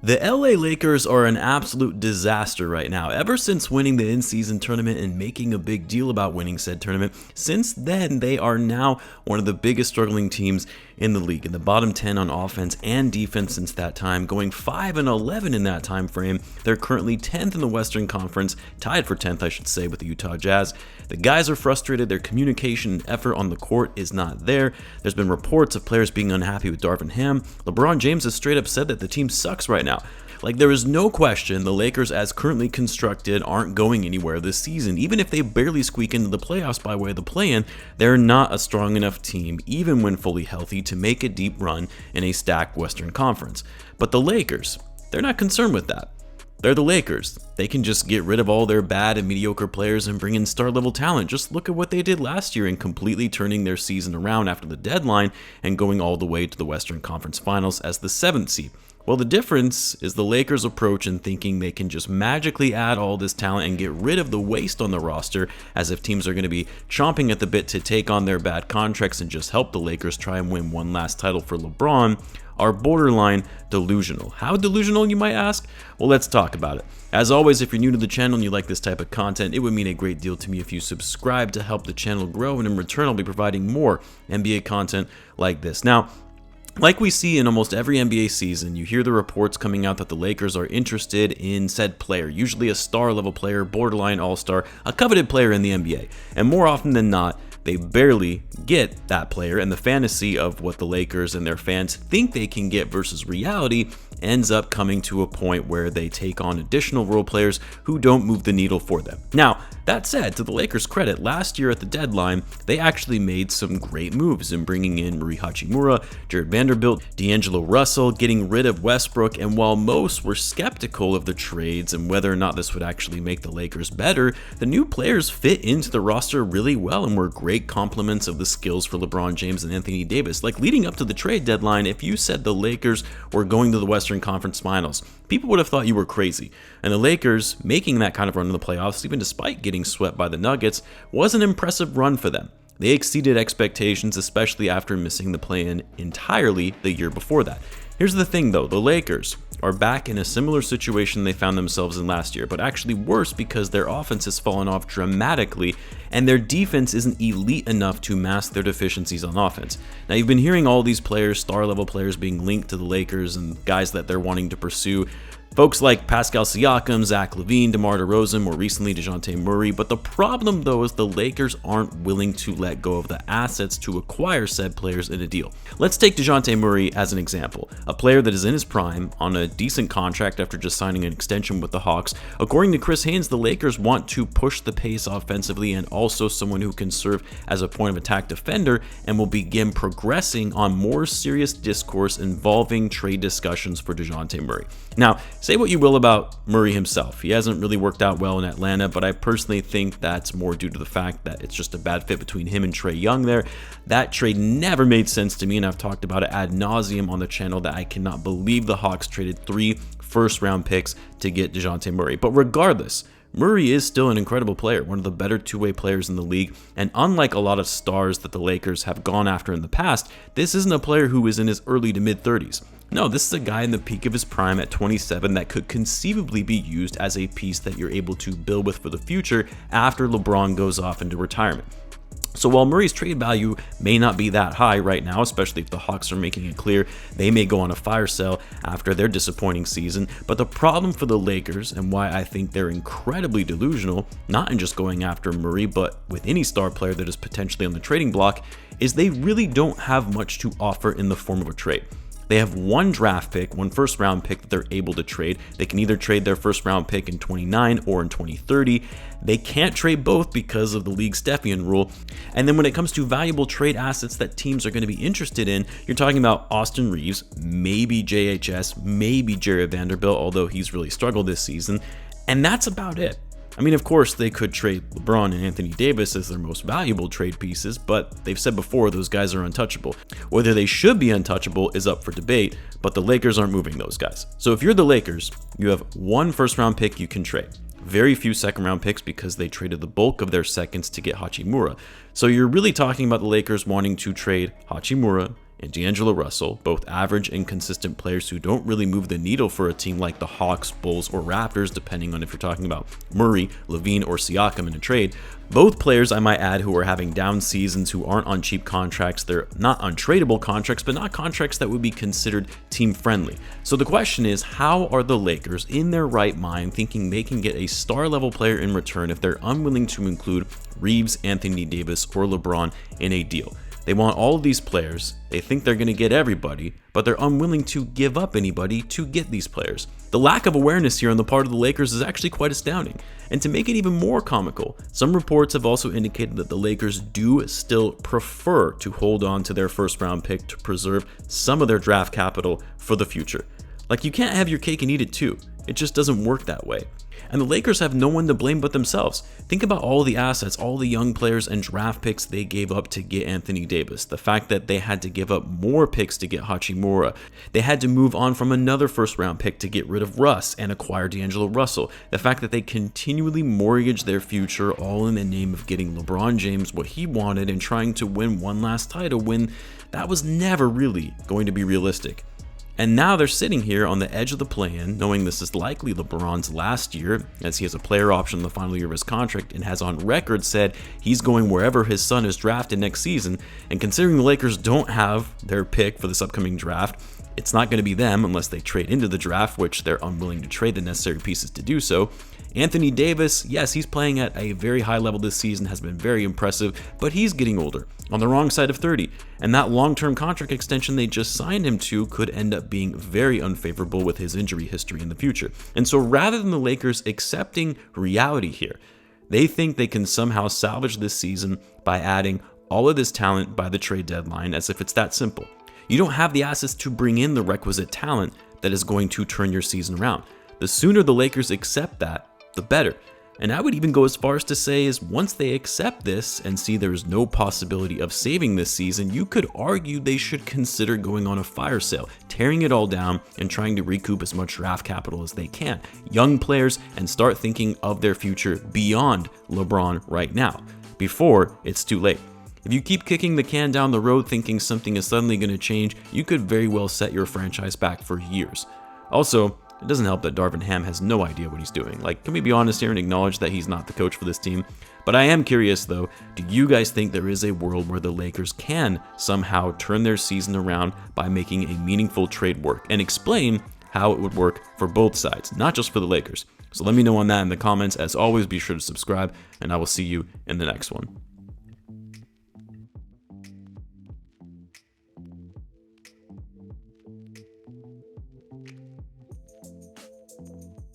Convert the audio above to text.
The LA Lakers are an absolute disaster right now. Ever since winning the in-season tournament and making a big deal about winning said tournament, since then they are now one of the biggest struggling teams in the league, in the bottom 10 on offense and defense since that time, going 5-11 in that time frame. They're currently 10th in the Western Conference, tied for 10th I should say with the Utah Jazz. The guys are frustrated, their communication and effort on the court is not there. There's been reports of players being unhappy with Darvin Ham. LeBron James has straight up said that the team sucks right now. Like, there is no question the Lakers, as currently constructed, aren't going anywhere this season. Even if they barely squeak into the playoffs by way of the play-in, they're not a strong enough team, even when fully healthy, to make a deep run in a stacked Western Conference. But the Lakers, they're not concerned with that. They're the Lakers. They can just get rid of all their bad and mediocre players and bring in star-level talent. Just look at what they did last year in completely turning their season around after the deadline and going all the way to the Western Conference Finals as the 7th seed. Well, the difference is the Lakers' approach in thinking they can just magically add all this talent and get rid of the waste on the roster, as if teams are going to be chomping at the bit to take on their bad contracts and just help the Lakers try and win one last title for LeBron, are borderline delusional. How delusional, you might ask? Well, let's talk about it. As always, if you're new to the channel and you like this type of content, it would mean a great deal to me if you subscribe to help the channel grow, and in return I'll be providing more NBA content like this. Now, like we see in almost every NBA season, you hear the reports coming out that the Lakers are interested in said player, usually a star-level player, borderline all-star, a coveted player in the NBA. And more often than not, they barely get that player, and the fantasy of what the Lakers and their fans think they can get versus reality ends up coming to a point where they take on additional role players who don't move the needle for them. Now, that said, to the Lakers' credit, last year at the deadline, they actually made some great moves in bringing in Rui Hachimura, Jared Vanderbilt, D'Angelo Russell, getting rid of Westbrook, and while most were skeptical of the trades and whether or not this would actually make the Lakers better, the new players fit into the roster really well and were great complements of the skills for LeBron James and Anthony Davis. Like, leading up to the trade deadline, if you said the Lakers were going to the Western Conference Finals, people would have thought you were crazy. And the Lakers making that kind of run in the playoffs, even despite getting swept by the Nuggets, was an impressive run for them. They exceeded expectations, especially after missing the play-in entirely the year before that. Here's the thing though, the Lakers are back in a similar situation they found themselves in last year, but actually worse because their offense has fallen off dramatically and their defense isn't elite enough to mask their deficiencies on offense. Now, you've been hearing all these players, star-level players, being linked to the Lakers and guys that they're wanting to pursue. Folks like Pascal Siakam, Zach Lavine, DeMar DeRozan, more recently Dejounte Murray. But the problem though is the Lakers aren't willing to let go of the assets to acquire said players in a deal. Let's take Dejounte Murray as an example, a player that is in his prime on a decent contract after just signing an extension with the Hawks. According to Chris Haynes, the Lakers want to push the pace offensively and also someone who can serve as a point of attack defender, and will begin progressing on more serious discourse involving trade discussions for Dejounte Murray. Now, say what you will about Murray himself. He hasn't really worked out well in Atlanta, but I personally think that's more due to the fact that it's just a bad fit between him and Trae Young there. That trade never made sense to me, and I've talked about it ad nauseum on the channel that I cannot believe the Hawks traded 3 first-round picks to get Dejounte Murray. But regardless, Murray is still an incredible player, one of the better two-way players in the league, and unlike a lot of stars that the Lakers have gone after in the past, this isn't a player who is in his early to mid-30s. No, this is a guy in the peak of his prime at 27 that could conceivably be used as a piece that you're able to build with for the future after LeBron goes off into retirement. So while Murray's trade value may not be that high right now, especially if the Hawks are making it clear they may go on a fire sale after their disappointing season, but the problem for the Lakers, and why I think they're incredibly delusional, not in just going after Murray, but with any star player that is potentially on the trading block, is they really don't have much to offer in the form of a trade. They have one draft pick, one first round pick that they're able to trade. They can either trade their first round pick in 29 or in 2030. They can't trade both because of the league's Stepien rule. And then when it comes to valuable trade assets that teams are going to be interested in, you're talking about Austin Reeves, maybe JHS, maybe Jared Vanderbilt, although he's really struggled this season. And that's about it. I mean, of course, they could trade LeBron and Anthony Davis as their most valuable trade pieces, but they've said before those guys are untouchable. Whether they should be untouchable is up for debate, but the Lakers aren't moving those guys. So if you're the Lakers, you have one first-round pick you can trade. Very few second-round picks because they traded the bulk of their seconds to get Hachimura. So you're really talking about the Lakers wanting to trade Hachimura and D'Angelo Russell, both average and consistent players who don't really move the needle for a team like the Hawks, Bulls, or Raptors, depending on if you're talking about Murray, Lavine, or Siakam in a trade. Both players, I might add, who are having down seasons, who aren't on cheap contracts. They're not untradeable contracts, but not contracts that would be considered team friendly. So the question is, how are the Lakers in their right mind thinking they can get a star level player in return if they're unwilling to include Reeves, Anthony Davis, or LeBron in a deal? They want all of these players, they think they're going to get everybody, but they're unwilling to give up anybody to get these players. The lack of awareness here on the part of the Lakers is actually quite astounding. And to make it even more comical, some reports have also indicated that the Lakers do still prefer to hold on to their first round pick to preserve some of their draft capital for the future. Like, you can't have your cake and eat it too. It just doesn't work that way. And the Lakers have no one to blame but themselves. Think about all the assets, all the young players and draft picks they gave up to get Anthony Davis. The fact that they had to give up more picks to get Hachimura. They had to move on from another first round pick to get rid of Russ and acquire D'Angelo Russell. The fact that they continually mortgaged their future all in the name of getting LeBron James what he wanted and trying to win one last title when that was never really going to be realistic. And now they're sitting here on the edge of the play-in, knowing this is likely LeBron's last year, as he has a player option in the final year of his contract and has on record said he's going wherever his son is drafted next season. And considering the Lakers don't have their pick for this upcoming draft, it's not going to be them unless they trade into the draft, which they're unwilling to trade the necessary pieces to do so. Anthony Davis, yes, he's playing at a very high level this season, has been very impressive, but he's getting older, on the wrong side of 30, and that long-term contract extension they just signed him to could end up being very unfavorable with his injury history in the future. And so rather than the Lakers accepting reality here, they think they can somehow salvage this season by adding all of this talent by the trade deadline, as if it's that simple. You don't have the assets to bring in the requisite talent that is going to turn your season around. The sooner the Lakers accept that, the better. And I would even go as far as to say is once they accept this and see there's no possibility of saving this season, you could argue they should consider going on a fire sale, tearing it all down and trying to recoup as much draft capital as they can. Young players, and start thinking of their future beyond LeBron right now, before it's too late. If you keep kicking the can down the road thinking something is suddenly going to change, you could very well set your franchise back for years. Also, it doesn't help that Darvin Ham has no idea what he's doing. Like, can we be honest here and acknowledge that he's not the coach for this team? But I am curious though, do you guys think there is a world where the Lakers can somehow turn their season around by making a meaningful trade work? And explain how it would work for both sides, not just for the Lakers. So let me know on that in the comments. As always, be sure to subscribe, and I will see you in the next one.